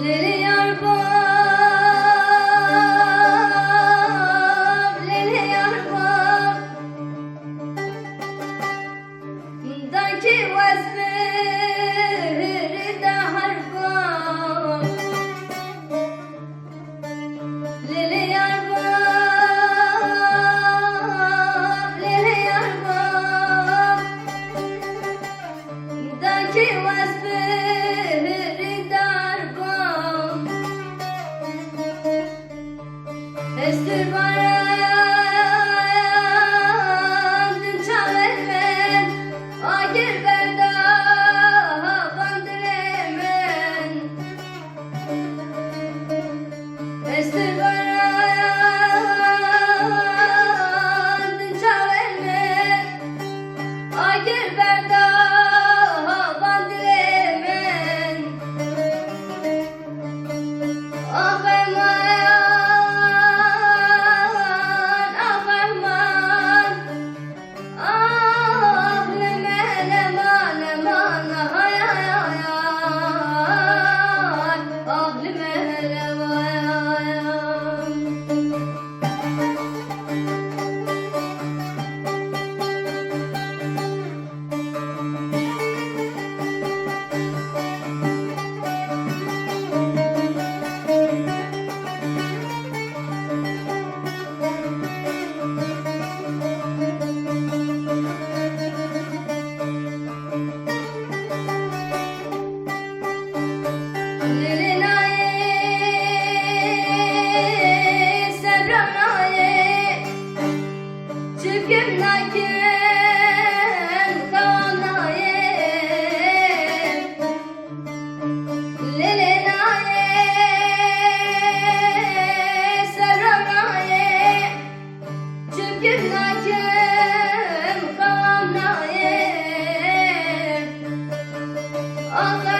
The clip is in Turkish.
Lili yar bab, lili yar bab, daki wazmir dahar bab. Lili yar bab, lili yar bab, daki wazmir dar bab. Estir baran dün çavelmen, agir berda bandiremen. Estir baran dün çavelmen, agir berda bandiremen. Ah Oh